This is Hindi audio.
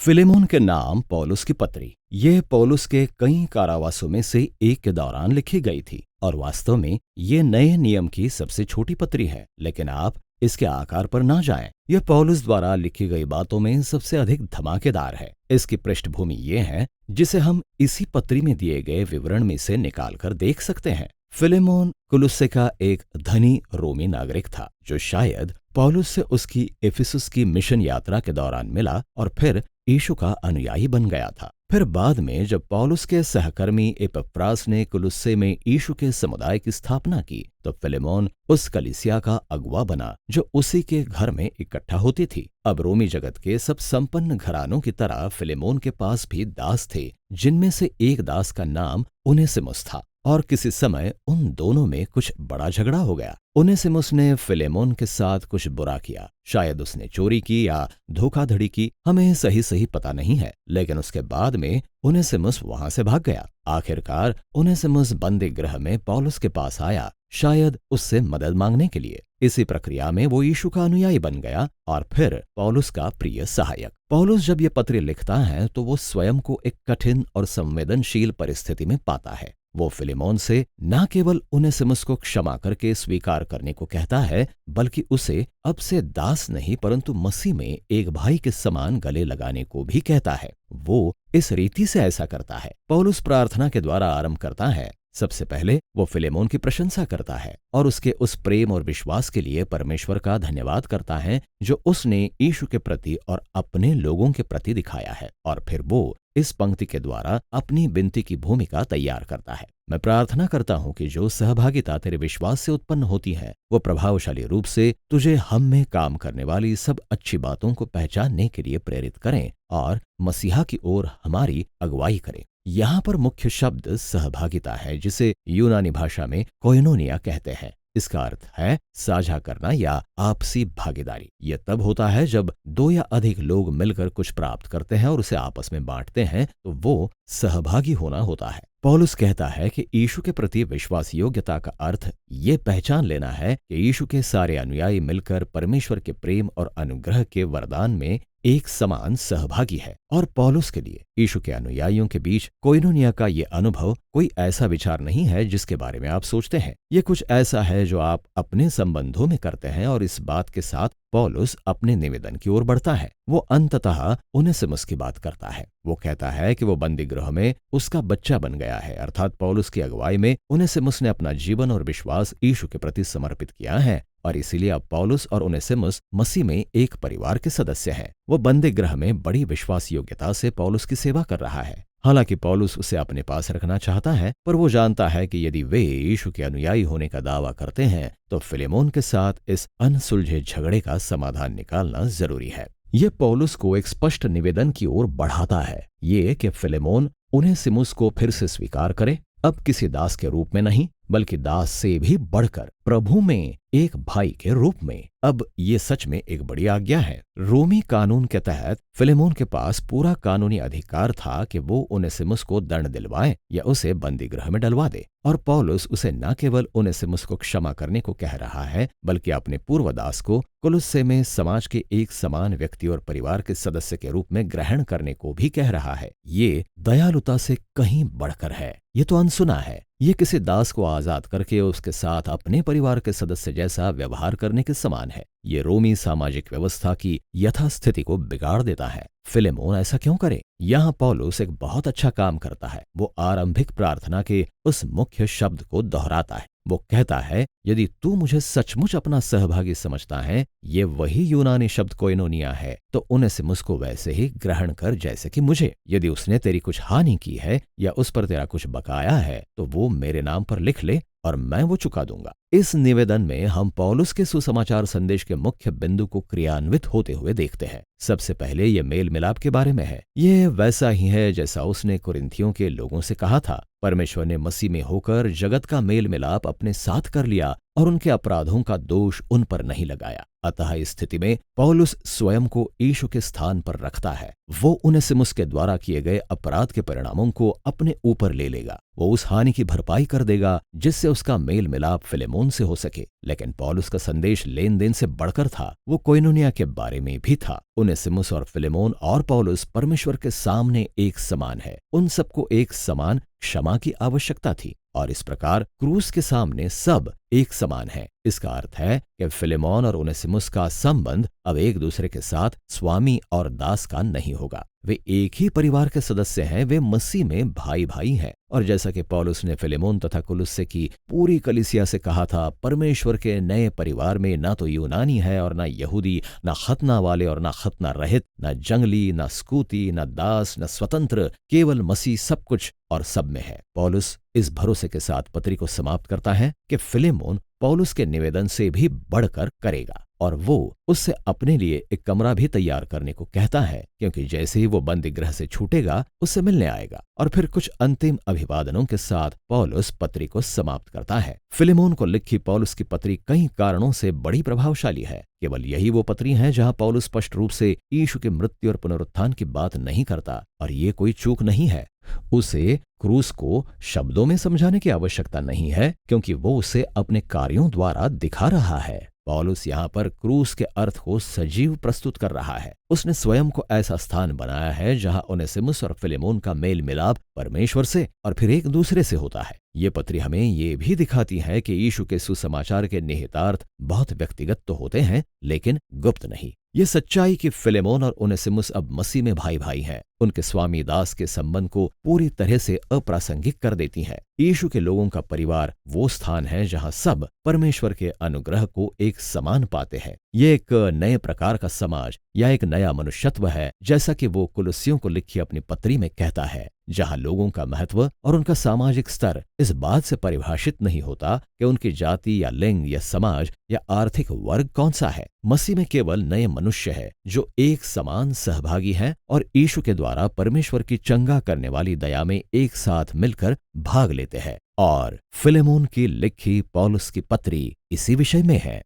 फिलेमोन के नाम पौलुस की पत्री। यह पौलुस के कई कारावासों में से एक के दौरान लिखी गई थी और वास्तव में ये नए नियम की सबसे छोटी पत्री है, लेकिन आप इसके आकार पर ना जाएं। यह पौलुस द्वारा लिखी गई बातों में सबसे अधिक धमाकेदार है। इसकी पृष्ठभूमि ये है जिसे हम इसी पत्री में दिए गए विवरण में से निकालकर देख सकते हैं। फिलेमोन कुलुस्से का एक धनी रोमी नागरिक था जो शायद पौलुस से उसकी इफिसुस की मिशन यात्रा के दौरान मिला और फिर यीशु का अनुयायी बन गया था। फिर बाद में जब पौलुस के सहकर्मी एपफ्रास ने कुलुस्से में यीशु के समुदाय की स्थापना की तो फिलेमोन उस कलीसिया का अगुवा बना जो उसी के घर में इकट्ठा होती थी। अब रोमी जगत के सब संपन्न घरानों की तरह फिलेमोन के पास भी दास थे, जिनमें से एक दास का नाम उनेसिमुस था और किसी समय उन दोनों में कुछ बड़ा झगड़ा हो गया। उनेसिमुस ने फिलेमोन के साथ कुछ बुरा किया, शायद उसने चोरी की या धोखाधड़ी की, हमें सही पता नहीं है, लेकिन उसके बाद में उनेसिमुस वहां से भाग गया। आखिरकार उनेसिमुस बंदी गृह में पौलुस के पास आया, शायद उससे मदद मांगने के लिए। इसी प्रक्रिया में वो यीशु का अनुयायी बन गया और फिर पौलुस का प्रिय सहायक। पौलुस जब ये पत्र लिखता है तो वो स्वयं को एक कठिन और संवेदनशील परिस्थिति में पाता है। वो फिलेमोन से न केवल उनेसिमुस को क्षमा करके स्वीकार करने को कहता है, बल्कि उसे अब से दास नहीं परंतु मसीह में एक भाई के समान गले लगाने को भी कहता है। वो इस रीति से ऐसा करता है। पौलुस प्रार्थना के द्वारा आरंभ करता है। सबसे पहले वो फिलेमोन की प्रशंसा करता है और उसके उस प्रेम और विश्वास के लिए परमेश्वर का धन्यवाद करता है जो उसने यीशु के प्रति और अपने लोगों के प्रति दिखाया है। और फिर वो इस पंक्ति के द्वारा अपनी विनती की भूमिका तैयार करता है। मैं प्रार्थना करता हूँ कि जो सहभागिता तेरे विश्वास से उत्पन्न होती है वो प्रभावशाली रूप से तुझे हम में काम करने वाली सब अच्छी बातों को पहचानने के लिए प्रेरित करें और मसीहा की ओर हमारी अगुवाई करें। यहाँ पर मुख्य शब्द सहभागिता है, जिसे यूनानी भाषा में कोइनोनिया कहते हैं। इसका अर्थ है साझा करना या आपसी भागीदारी। यह तब होता है जब दो या अधिक लोग मिलकर कुछ प्राप्त करते हैं और उसे आपस में बांटते हैं, तो वो सहभागी होना होता है। पौलुस कहता है कि यीशु के प्रति विश्वास योग्यता का अर्थ ये पहचान लेना है कि यीशु के सारे अनुयायी मिलकर परमेश्वर के प्रेम और अनुग्रह के वरदान में एक समान सहभागी है। और पौलुस के लिए यीशु के अनुयायियों के बीच कोइनोनिया का ये अनुभव कोई ऐसा विचार नहीं है जिसके बारे में आप सोचते हैं। ये कुछ ऐसा है जो आप अपने संबंधों में करते हैं और इस बात के साथ पौलुस अपने निवेदन की ओर बढ़ता है। वो अंततः उनेसिमुस की बात करता है। वो कहता है कि वो बंदी गृह में उसका बच्चा बन गया है, अर्थात पौलुस की अगुवाई में उनेसिमुस ने अपना जीवन और विश्वास यीशु के प्रति समर्पित किया है और इसीलिए अब पौलुस और उनेसिमुस मसीह में एक परिवार के सदस्य हैं। वो बंदी गृह में बड़ी विश्वास योग्यता से पौलुस की सेवा कर रहा है। हालांकि पौलुस उसे अपने पास रखना चाहता है, पर वो जानता है कि यदि वे यीशु के अनुयायी होने का दावा करते हैं तो फिलेमोन के साथ इस अनसुलझे झगड़े का समाधान निकालना जरूरी है। ये पौलुस को एक स्पष्ट निवेदन की ओर बढ़ाता है, ये कि फिलेमोन उनेसिमुस को फिर से स्वीकार करे, अब किसी दास के रूप में नहीं बल्कि दास से भी बढ़कर प्रभु में एक भाई के रूप में। अब ये सच में एक बड़ी आज्ञा है। रोमी कानून के तहत फिलेमोन के पास पूरा कानूनी अधिकार था कि वो उनेसिमुस को दंड दिलवाए या उसे बंदी गृह में डलवा दे। और पौलुस उसे न केवल उनेसिमुस को क्षमा करने को कह रहा है, बल्कि अपने पूर्वदास को कुलुस्से में समाज के एक समान व्यक्ति और परिवार के सदस्य के रूप में ग्रहण करने को भी कह रहा है। ये दयालुता से कहीं बढ़कर है। ये तो अनसुना है। ये किसी दास को आजाद करके उसके साथ अपने परिवार के सदस्य जैसा व्यवहार करने के समान है। ये रोमी सामाजिक व्यवस्था की यथास्थिति को बिगाड़ देता है। फिलेमोन ऐसा क्यों करे? यहाँ पौलुस एक बहुत अच्छा काम करता है। वो आरंभिक प्रार्थना के उस मुख्य शब्द को दोहराता है। वो कहता है, यदि तू मुझे सचमुच अपना सहभागी समझता है, ये वही यूनानी शब्द कोइनोनिया है, तो उनेसिमुस को वैसे ही ग्रहण कर जैसे कि मुझे। यदि उसने तेरी कुछ हानि की है या उस पर तेरा कुछ बकाया है तो वो मेरे नाम पर लिख ले और मैं वो चुका दूंगा। इस निवेदन में हम पौलुस के सुसमाचार संदेश के मुख्य बिंदु को क्रियान्वित होते हुए देखते हैं। सबसे पहले ये मेल मिलाप के बारे में है। ये वैसा ही है जैसा उसने कुरिन्थियों के लोगों से कहा था। परमेश्वर ने मसीह में होकर जगत का मेल मिलाप अपने साथ कर लिया और उनके अपराधों का दोष उन पर नहीं लगाया। अतः इस स्थिति में पौलुस स्वयं को यीशु के स्थान पर रखता है। वो उनेसिमुस के द्वारा किए गए अपराध के परिणामों को अपने ऊपर ले लेगा। वो उस हानि की भरपाई कर देगा जिससे उसका मेल मिलाप फिलेमोन फिलेमोन से हो सके। लेकिन पौलुस का संदेश लेन देन से बढ़कर था, वो कोइनोनिया के बारे में भी था। उनेसिमुस और फिलेमोन और पौलुस परमेश्वर के सामने एक समान है। उन सबको एक समान क्षमा की आवश्यकता थी और इस प्रकार क्रूस के सामने सब एक समान है। इसका अर्थ है कि फिलेमोन और उनेसिमुस का संबंध अब एक दूसरे के साथ स्वामी और दास का नहीं होगा। वे एक ही परिवार के सदस्य हैं, वे मसीह में भाई भाई हैं। और जैसा कि पौलुस ने फिलेमोन तथा कुलुस्से की पूरी कलीसिया से कहा था, परमेश्वर के नए परिवार में ना तो यूनानी है और ना यहूदी, ना खतना वाले और ना खतना रहित, ना जंगली, ना स्कूती, ना दास, ना स्वतंत्र, केवल मसीह सब कुछ और सब में है। पौलुस इस भरोसे के साथ पत्री को समाप्त करता है कि फिलेमोन पौलुस के निवेदन से भी बढ़कर करेगा और वो उससे अपने लिए एक कमरा भी तैयार करने को कहता है, क्योंकि जैसे ही वो बंदी गृह से छूटेगा उससे मिलने आएगा। और फिर कुछ अंतिम अभिवादनों के साथ पौलुस पत्री को समाप्त करता है। फिलेमोन को लिखी पौलुस की पत्री कई कारणों से बड़ी प्रभावशाली है। केवल यही वो पत्री है जहां पौलुस स्पष्ट रूप से यीशु की मृत्यु और पुनरुत्थान की बात नहीं करता, और ये कोई चूक नहीं है। उसे क्रूस को शब्दों में समझाने की आवश्यकता नहीं है, क्योंकि वो उसे अपने कार्यों द्वारा दिखा रहा है। पौलुस यहाँ पर क्रूस के अर्थ को सजीव प्रस्तुत कर रहा है। उसने स्वयं को ऐसा स्थान बनाया है जहां उनेसिमुस और फिलेमोन का मेल मिलाप परमेश्वर से और फिर एक दूसरे से होता है। ये पत्री हमें ये भी दिखाती है कि यीशु के सुसमाचार के निहितार्थ बहुत व्यक्तिगत तो होते हैं, लेकिन गुप्त नहीं। ये सच्चाई कि फिलेमोन और उनेसिमुस अब मसीह में भाई भाई हैं, उनके स्वामी दास के संबंध को पूरी तरह से अप्रासंगिक कर देती है। यीशु के लोगों का परिवार वो स्थान है जहां सब परमेश्वर के अनुग्रह को एक समान पाते हैं। ये एक नए प्रकार का समाज या एक नया मनुष्यत्व है, जैसा कि वो कुलुस्सियों को लिखी अपनी पत्री में कहता है, जहां लोगों का महत्व और उनका सामाजिक स्तर इस बात से परिभाषित नहीं होता कि उनकी जाति या लिंग या समाज या आर्थिक वर्ग कौन सा है। मसीह में केवल नए मनुष्य है जो एक समान सहभागी हैं और यीशु के द्वारा परमेश्वर की चंगा करने वाली दया में एक साथ मिलकर भाग लेते हैं। और फिलेमोन की लिखी पौलुस की पत्री इसी विषय में है।